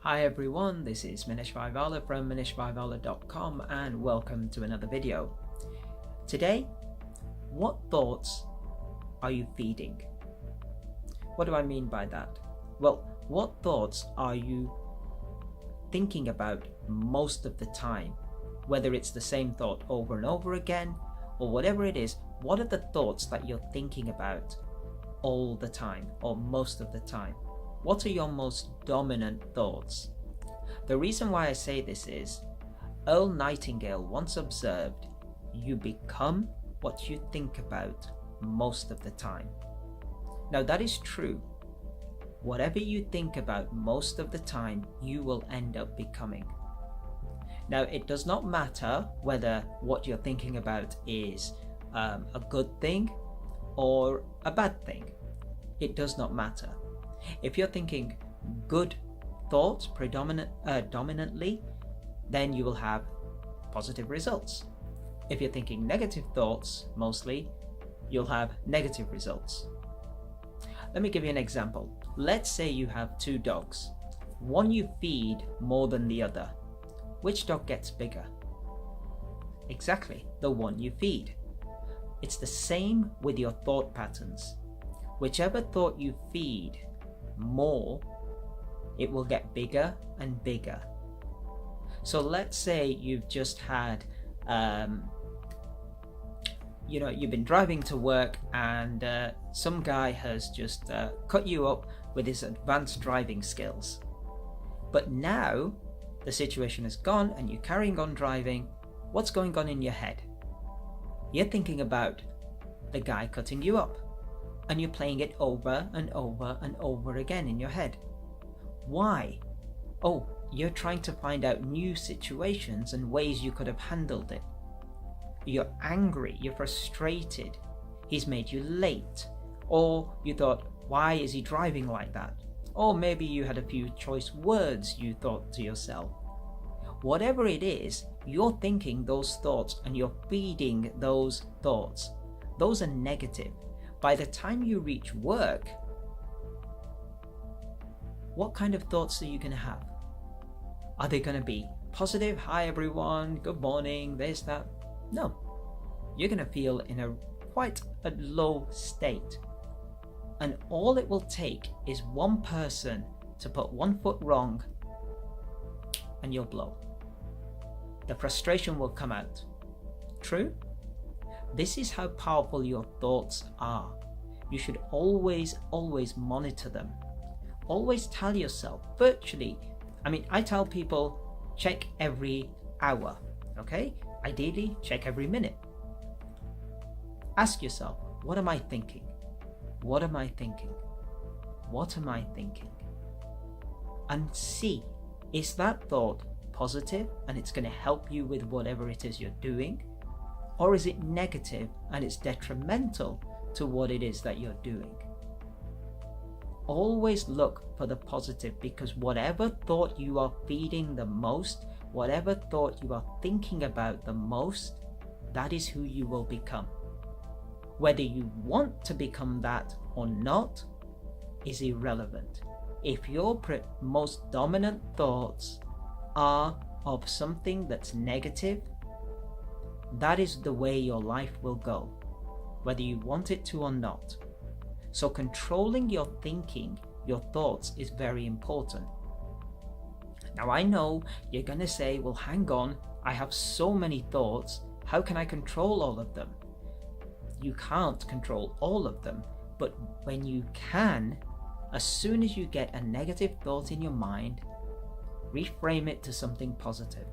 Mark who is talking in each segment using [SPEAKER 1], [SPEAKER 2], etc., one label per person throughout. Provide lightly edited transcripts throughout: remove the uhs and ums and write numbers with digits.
[SPEAKER 1] Hi everyone, this is Minesh Vaiwala from mineshvaiwala.com and welcome to another video. Today, what thoughts are you feeding? What do I mean by that? Well, what thoughts are you thinking about most of the time? Whether it's the same thought over and over again or whatever it is, what are the thoughts that you're thinking about all the time or most of the time? What are your most dominant thoughts? The reason why I say this is, Earl Nightingale once observed, you become what you think about most of the time. Now that is true. Whatever you think about most of the time, you will end up becoming. Now it does not matter whether what you're thinking about is a good thing or a bad thing. It does not matter. If you're thinking good thoughts dominantly, then you will have positive results. If you're thinking negative thoughts mostly, you'll have negative results. Let me give you an example. Let's say you have two dogs. One you feed more than the other. Which dog gets bigger? Exactly, the one you feed. It's the same with your thought patterns. Whichever thought you feed more, it will get bigger and bigger. So let's say you've just had you've been driving to work and some guy has just cut you up with his advanced driving skills, but now the situation is gone and you're carrying on driving. What's going on in your head? You're thinking about the guy cutting you up, and you're playing it over and over and over again in your head. Why? Oh, you're trying to find out new situations and ways you could have handled it. You're angry, you're frustrated, he's made you late, or you thought, why is he driving like that? Or maybe you had a few choice words you thought to yourself. Whatever it is, you're thinking those thoughts and you're feeding those thoughts. Those are negative. By the time you reach work, what kind of thoughts are you going to have? Are they going to be positive? Hi everyone, good morning, this, that? No. You're going to feel in quite a low state. And all it will take is one person to put one foot wrong and you'll blow. The frustration will come out. True? This is how powerful your thoughts are. You should always monitor them. Always tell yourself, I tell people, check every hour, okay? Ideally, check every minute. Ask yourself, what am I thinking? What am I thinking? What am I thinking? And see, is that thought positive and it's going to help you with whatever it is you're doing? Or is it negative and it's detrimental to what it is that you're doing? Always look for the positive, because whatever thought you are feeding the most, whatever thought you are thinking about the most, that is who you will become. Whether you want to become that or not is irrelevant. If your most dominant thoughts are of something that's negative, that is the way your life will go, whether you want it to or not. So controlling your thinking, your thoughts, is very important. Now I know you're going to say, well, hang on, I have so many thoughts, how can I control all of them? You can't control all of them, but when you can, as soon as you get a negative thought in your mind, reframe it to something positive.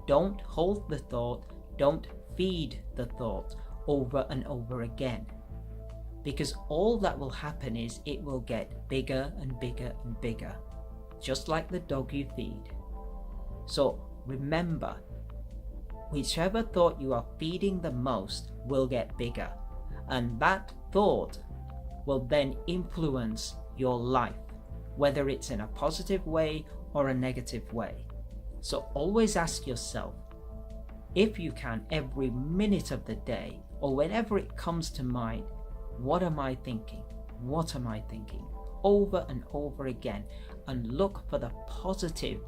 [SPEAKER 1] Don't hold the thought, don't feed the thought over and over again, because all that will happen is it will get bigger and bigger and bigger, just like the dog you feed. So remember, whichever thought you are feeding the most will get bigger, and that thought will then influence your life, whether it's in a positive way or a negative way. So always ask yourself, if you can, every minute of the day or whenever it comes to mind, what am I thinking? What am I thinking? Over and over again. and look for the positive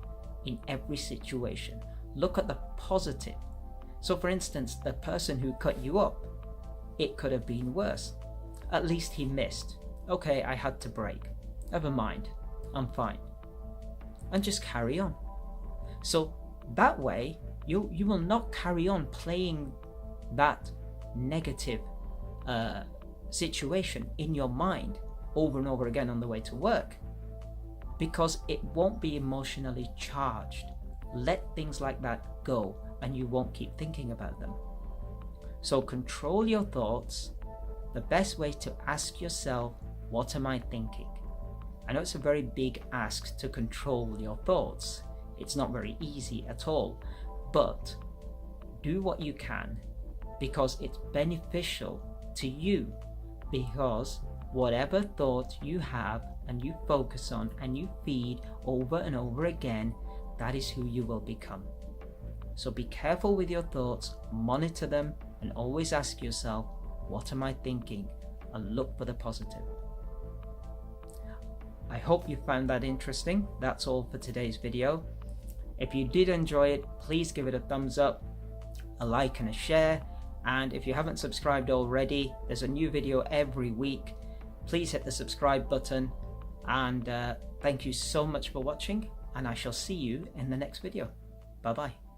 [SPEAKER 1] in every situation. Look at the positive. So for instance, the person who cut you up, it could have been worse. At least he missed. Okay, I had to break. Never mind, I'm fine. And just carry on. So that way, you will not carry on playing that negative situation in your mind over and over again on the way to work, because it won't be emotionally charged. Let things like that go and you won't keep thinking about them. So control your thoughts. The best way to ask yourself, what am I thinking? I know it's a very big ask to control your thoughts. It's not very easy at all, but do what you can, because it's beneficial to you. Because whatever thought you have and you focus on and you feed over and over again, that is who you will become. So be careful with your thoughts, monitor them, and always ask yourself, what am I thinking? And look for the positive. I hope you found that interesting. That's all for today's video. If you did enjoy it, please give it a thumbs up, a like and a share. And if you haven't subscribed already, there's a new video every week. Please hit the subscribe button. And thank you so much for watching, and I shall see you in the next video. Bye bye.